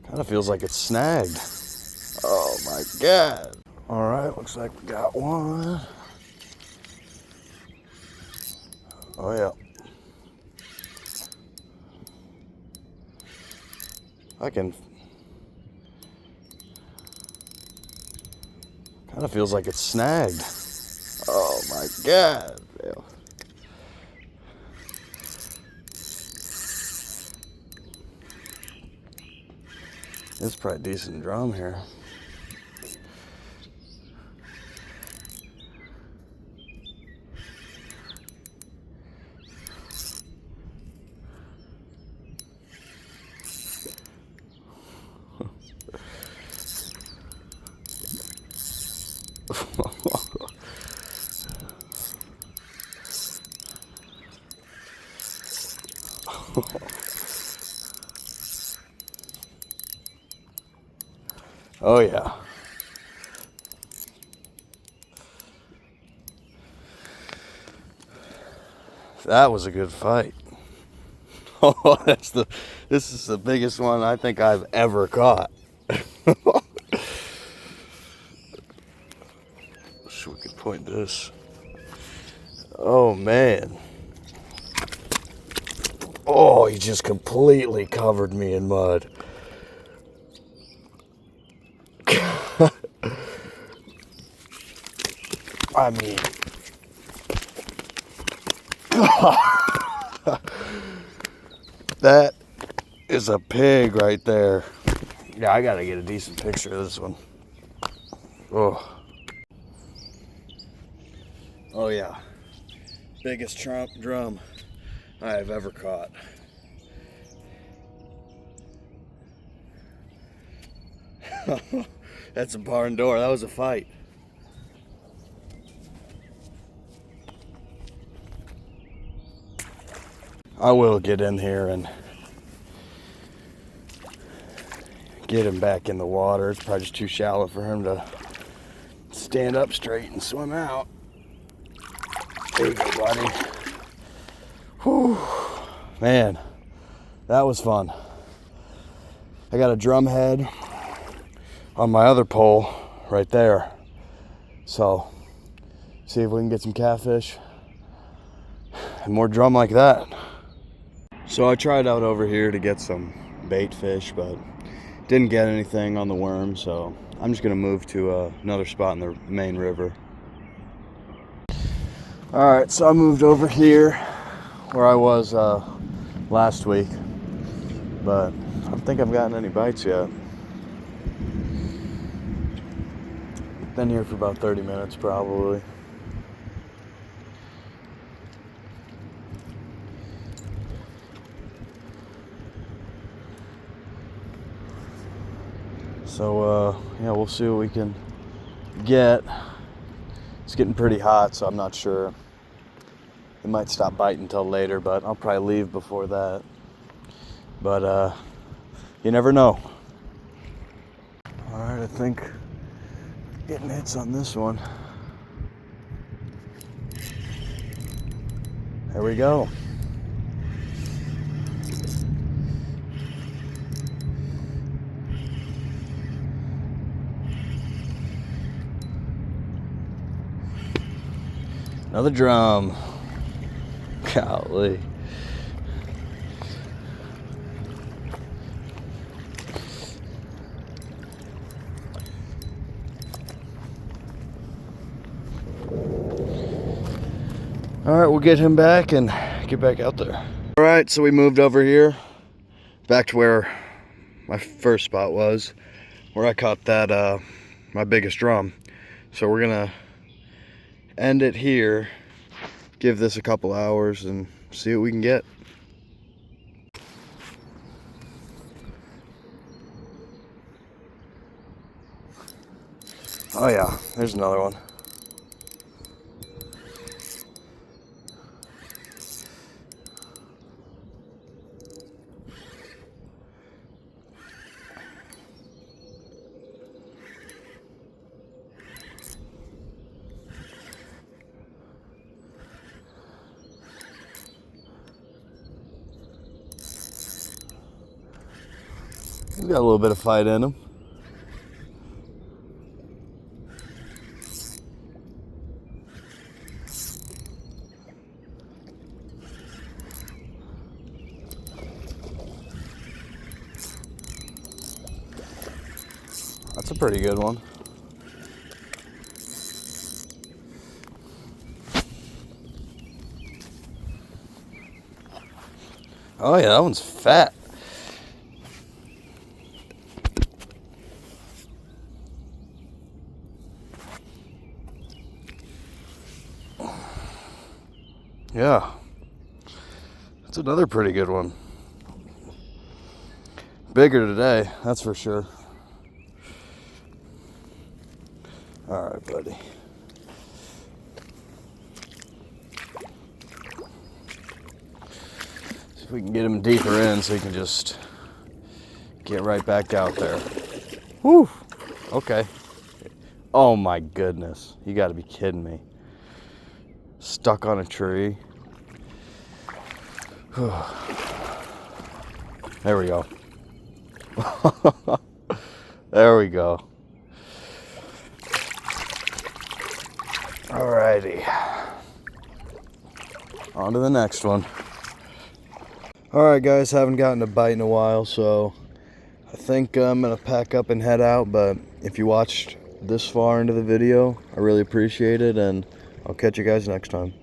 Kind of feels like it's snagged. Oh my God. All right, looks like we got one. Oh yeah. Kind of feels like it's snagged. Oh my God. Yeah. It's probably a decent drum here. Oh yeah. That was a good fight. Oh, this is the biggest one I think I've ever caught. Wish we could point this. Oh man. Oh, he just completely covered me in mud. I mean, that is a pig right there. Yeah, I gotta get a decent picture of this one. Oh. Oh yeah. Biggest drum I've ever caught. That's a barn door. That was a fight. I will get in here and get him back in the water. It's probably just too shallow for him to stand up straight and swim out. There you go, buddy. Whew. Man, that was fun. I got a drum head on my other pole right there. So, see if we can get some catfish and more drum like that. So I tried out over here to get some bait fish, but didn't get anything on the worm, so I'm just gonna move to another spot in the main river. All right, so I moved over here where I was last week, but I don't think I've gotten any bites yet. Been here for about 30 minutes probably. So yeah, we'll see what we can get. It's getting pretty hot, so I'm not sure. It might stop biting until later, but I'll probably leave before that. But you never know. All right, I think getting hits on this one. There we go. Another drum. Golly. All right, we'll get him back and get back out there. All right, so we moved over here, back to where my first spot was, where I caught that, my biggest drum. So we're gonna end it here, give this a couple hours and see what we can get. Oh yeah, there's another one. He's got a little bit of fight in him. That's a pretty good one. Oh yeah, that one's fat. Yeah, that's another pretty good one. Bigger today, that's for sure. All right, buddy. See if we can get him deeper in so he can just get right back out there. Whew. Okay. Oh my goodness. You gotta be kidding me. Stuck on a tree. There we go. There we go. Alrighty. On to the next one. Alright guys, haven't gotten a bite in a while, so I think I'm gonna pack up and head out, but if you watched this far into the video, I really appreciate it, and I'll catch you guys next time.